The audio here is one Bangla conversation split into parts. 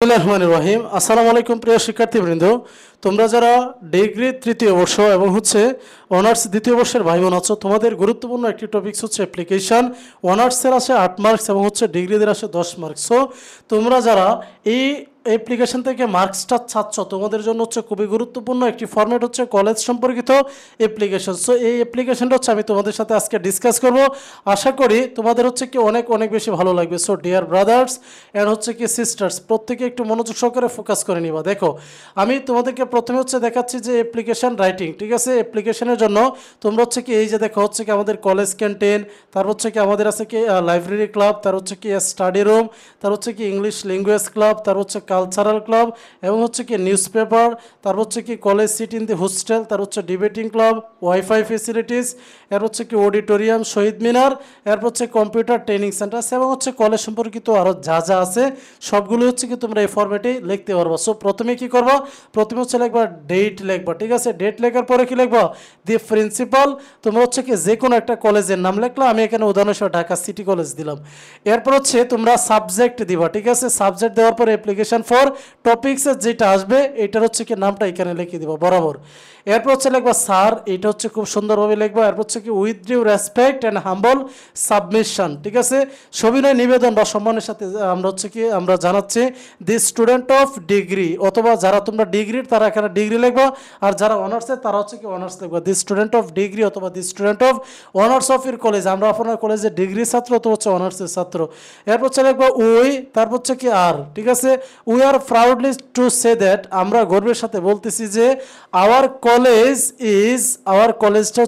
রহমানির রহিম। আসসালামু আলাইকুম প্রিয় শিক্ষার্থীবৃন্দ, তোমরা যারা ডিগ্রি তৃতীয় বর্ষ এবং অনার্স দ্বিতীয় বর্ষের ভাই বোন আছো, তোমাদের গুরুত্বপূর্ণ একটি টপিকস হচ্ছে অ্যাপ্লিকেশন। অনার্সের আসে 8 মার্কস এবং ডিগ্রিদের আসে 10 মার্কস। সো তোমরা যারা এই অ্যাপ্লিকেশন থেকে মার্কসটা চাচ্ছ, তোমাদের জন্য খুবই গুরুত্বপূর্ণ একটি ফরম্যাট হচ্ছে কলেজ সম্পর্কিত অ্যাপ্লিকেশন। সো এই অ্যাপ্লিকেশনটা আমি তোমাদের সাথে আজকে ডিসকাস করব। আশা করি তোমাদের অনেক অনেক বেশি ভালো লাগবে। So dear brothers and sisters, প্রত্যেকে একটু মনোযোগ সহকারে ফোকাস করে নিবা। দেখো, আমি তোমাদেরকে প্রথমে দেখাচ্ছি যে অ্যাপ্লিকেশন রাইটিং, ঠিক আছে। অ্যাপ্লিকেশনের জন্য তোমরা এই যে দেখো আমাদের কলেজ ক্যান্টিন, তার আমাদের আছে লাইব্রেরি ক্লাব, তার স্টাডি রুম, তার ইংলিশ ল্যাঙ্গুয়েজ ক্লাব, তার কালচারাল ক্লাব এবং নিউজ পেপার, তার college seat in the hostel, তার ডিবেটিং ক্লাব, ওয়াইফাই ফেসিলিটিস, এর অডিটোরিয়াম, শহীদ মিনার, এরপর কম্পিউটার ট্রেনিং সেন্টার এবং কলেজ সম্পর্কিত আরও যা যা আছে সবগুলো তোমরা এই ফরম্যাটে লিখতে পারবা। সো প্রথমে কি করবা, প্রথমে লিখবা ডেট লিখবা, ঠিক আছে। ডেট লেখার পরে কি লিখবা, দি প্রিন্সিপাল। তোমরা যে কোনো একটা কলেজের নাম লিখলা, আমি এখানে উদাহরণ হিসেবে ঢাকা সিটি কলেজ দিলাম। এরপর তোমরা সাবজেক্ট দিবা, ঠিক আছে। সাবজেক্ট দেওয়ার পরে অ্যাপ্লিকেশন ফর টপিক্সের যেটা আসবে এটার কি নামটা এখানে লিখে দিবা বরাবর। এরপর লিখবা স্যার, এটা খুব সুন্দরভাবে লিখবা। এরপর with due respect and humble submission, ঠিক আছে। সবিনয় নিবেদন বা সম্মানের সাথে আমরা জানাচ্ছি দি স্টুডেন্ট অফ ডিগ্রি, অথবা যারা তোমরা ডিগ্রির তারা এখানে ডিগ্রি লিখবা, আর যারা অনার্সের তারা অনার্স লিখবা। দি স্টুডেন্ট অফ ডিগ্রি অথবা the student of honours of your college, আমরা আপনার কলেজে ডিগ্রি ছাত্র অথবা অনার্সের ছাত্র। এরপর লিখবা উই, তারপর আর, ঠিক আছে। We are proudly to say that, আমরা গর্বের সাথে বলতেছি যে আওয়ার কলেজটা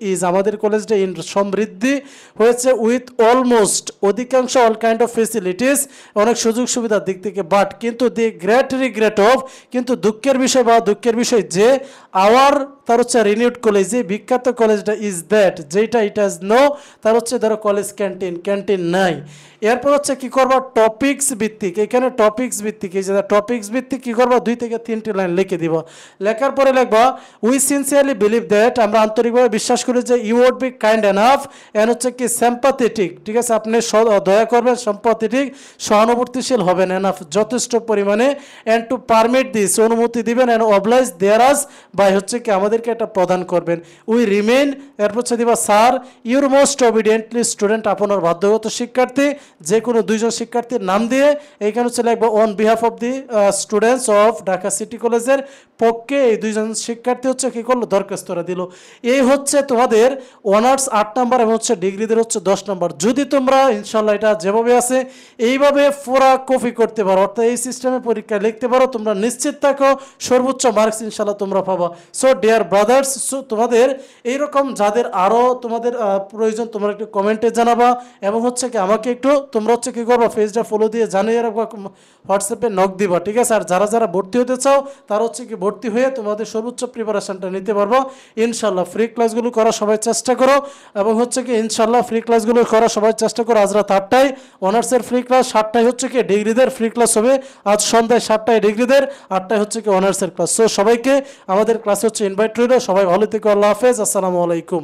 ইজ, আমাদের কলেজটা ইন সমৃদ্ধি হয়েছে, উইথ অলমোস্ট অধিকাংশ অল কাইন্ড অফ ফেসিলিটিস, অনেক সুযোগ সুবিধার দিক থেকে, বাট কিন্তু দি গ্রেট রিগ্রেট অফ, কিন্তু দুঃখের বিষয় যে আওয়ার তার রিনিউড কলেজ, যে বিখ্যাত কলেজটা ইজ দ্যাট, যেটা ইট হ্যাজ নো, তার ধরো কলেজ ক্যান্টিন নাই। এরপর কি করবা, টপিক্স ভিত্তিক, এখানে টপিক্স ভিত্তিক, এই যে টপিক্স ভিত্তিক কি করবা, 2 থেকে 3টি লাইন লিখে দিব। লেখার পরে লিখবা উই সিনসিয়ারলি বিলিভ দ্যাট, আমরা আন্তরিকভাবে বিশ্বাস করি যে you would be kind enough and sympathetic, ঠিক আছে। আপনি দয়া করবেন, সিম্পাথেটিক সহানুভূতিশীল হবেন, এনাফ যথেষ্ট পরিমাণে, এন্ড টু পারমিট দিস, অনুমতি দিবেন, and oblige there us by আমাদেরকে এটা প্রদান করবেন। উই রিমেইন, এরপর দিবা sir your most obediently student, আপনার বাধ্যগত শিক্ষার্থী, যে কোনো 2জন শিক্ষার্থীর নাম দিয়ে এইখানে লিখবো on behalf of the students of Dhaka city কলেজের পক্ষে এই 2জন শিক্ষার্থী কি করলো, দরখাস্তরা দিল। এই তোমাদের অনার্স 8 নাম্বার এবং ডিগ্রিদের 10 নাম্বার। যদি তোমরা ইনশাল্লাহ এটা যেভাবে আছে এইভাবে পুরা কপি করতে পারো, অর্থাৎ এই সিস্টেমে পরীক্ষা লিখতে পারো, তোমরা নিশ্চিত থাকো সর্বোচ্চ মার্কস ইনশাল্লাহ তোমরা পাবা। সো ডিয়ার ব্রাদার্স, তোমাদের এইরকম যাদের আরও তোমাদের প্রয়োজন, তোমরা একটু কমেন্টে জানাবা এবং আমাকে একটু তোমরা কি করবা, পেজটা ফলো দিয়ে জানিয়ে রাখবা, হোয়াটসঅ্যাপে নক দিবা, ঠিক আছে। আর যারা যারা ভর্তি হতে চাও তারা ভর্তি হয়ে তোমাদের সর্বোচ্চ প্রিপারেশনটা নিতে পারবো ইনশাল্লাহ। ফ্রি ক্লাসগুলো করা সবাই চেষ্টা করো এবং ইনশাল্লাহ ফ্রি ক্লাসগুলো করা সবাই চেষ্টা করো। আজ রাত 8টায় অনার্সের ফ্রি ক্লাস, 7টায় ডিগ্রিদের ফ্রি ক্লাস হবে। আজ সন্ধ্যায় 7টায় ডিগ্রিদের, 8টায় অনার্সের ক্লাস। সো সবাইকে আমাদের ক্লাসে ইনভাইট রইল। সবাই ভালো থেকো, আল্লাহ হাফেজ, আসসালামু আলাইকুম।